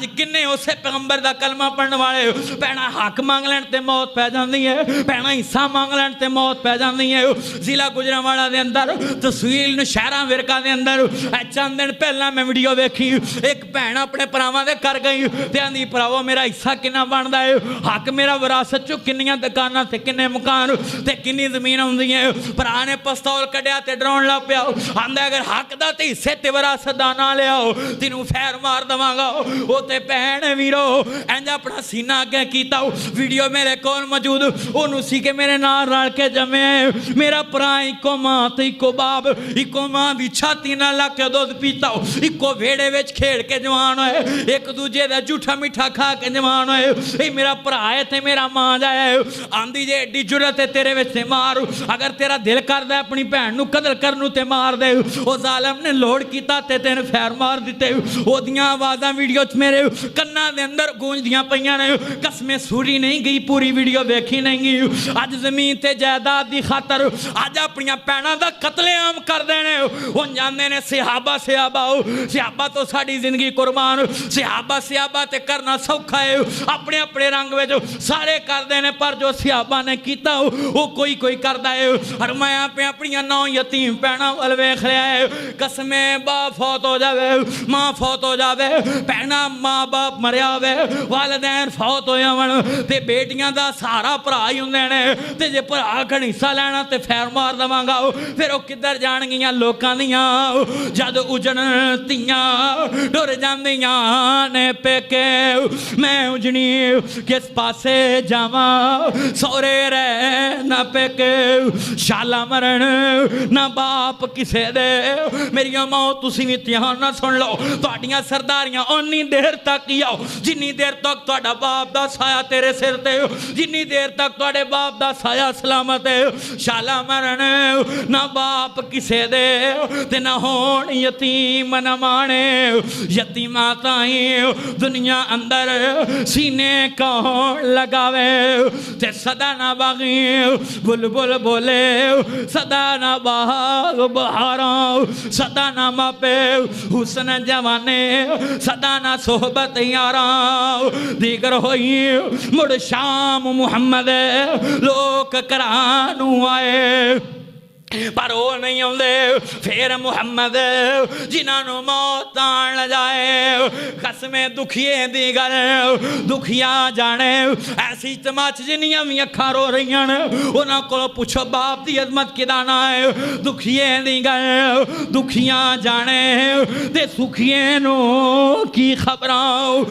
किन्ने उसे पैगंबर दा कलमा पढ़ने वाले भैणा हक मंग लैण ते मौत पै जाती है, भैणा हिस्सा मंग लैण ते मौत पै जाती है। जिला गुजरांवाला दे अंदर तहसील नौशहरा विरका दे अंदर चंद दिन पहला मैं वीडियो वेखी, एक भैन अपने भरावां दे कर गई ते आंदी भरावो मेरा हिस्सा किन्ना बनदा है, हक मेरा विरासत चो किन्नियां दुकानां ते किन्ने मकान ते किन्नी जमीन आउंदी है। भरा ने पिस्तौल कढ़िया ते डराउण लग पिया, आंदा अगर हक दा ते हिस्से ते विरासत दा ना लियाओ तैनूं फैर मार देवांगा। ते भैन वीरो इंज अपना सीना अगे कीता, वीडियो मेरे कोल मौजूद, ओनू सी के मेरे नाल रल के जमे मेरा भरा इको मां ते इको बाप, इको मां दी छाती नाल लग के दुध पीता, इको वेड़े विच खेड़ के जवान होए, एक दूजे दा झूठा मिठा खा के जवान होए। मेरा भरा है ते मेरा मां जाए, आंदी जे एडी जुरत है तेरे विच ते मार, अगर तेरा दिल करदा अपनी भैन नू कदर करनू ते मार दे। ओ जालिम ने लोड कीता ते तेन फैर मार दिते। ओदियां आवाज़ां वीडियो च मेरे कन्ना दे अंदर गूंजदियां पईयां ने, कसमें सूरी नहीं गई, पूरी वीडियो वेखी नहीं गई। अज जमीन ते जायदाद दी खातर अज अपनियां भैणां दा कतलेआम कर देने। हुण जांदे ने सिहाबा सिहाबा, सिहाबा तो साडी जिंदगी कुर्बान, सिहाबा सिहाबा ते करना सौखा है, अपने अपने रंग विच सारे करदे ने, पर जो सिहाबा ने कीता वो कोई कोई करदा है। और मैं अपनियां 9 यतीम भैणां वल वेख लिया है, कसमें बाप फौत हो जावे, मां फौत हो जावे, भैणां मां बाप मरिया होवे, वालदैन फौत हो जावन ते बेटियां दा सहारा भरा ही हुंदे ने, ते जे भरा खण हिस्सा लैना ते फैर मार देवांगा। फिर वो किधर जाणगियां लोकां दियां जद उजण तियां डुर जांदियां ने पेके। मैं उजनी किस पासे जावां, सौरे रह ना पेके, शाला मरण ना बाप किसे दे। मेरिया मां तुसीं भी ध्यान ना सुन लो, तुहाडियां सरदारियां उन्नी देर तक ही आओ जिन्नी देर तक तुहाडा बाप दा साया तेरे सिर ते, जिन्नी देर तक तुहाडे बाप दा साया सलामत है। शाला मरण ना बाप किसे दे ते ना होण यतीम न माणे, यतीमा ताईं दुनिया अंदर सीने कौन लगावे। ते सदा ना बागी बुलबुल बोले, सदा ना बाग बहारां, सदा ना मापे हुस्न जवाने, सदा ना सोहबत यारा दीगर होई। मुड़ शाम मुहम्मद लोक करानू आए, पर वो नहीं आते। फिर मुहम्मद जिन्होंने मौत आन जाए, कसमें दुखिए दी गल दुखिया जाने। ऐसी चमच जिन्नियां भी अखां रो रही उन्होंने को पूछो बाप की अजमत किदा ना है। दुखिए दी गल दुखिया जाने ते सुखिए नू की खबरां।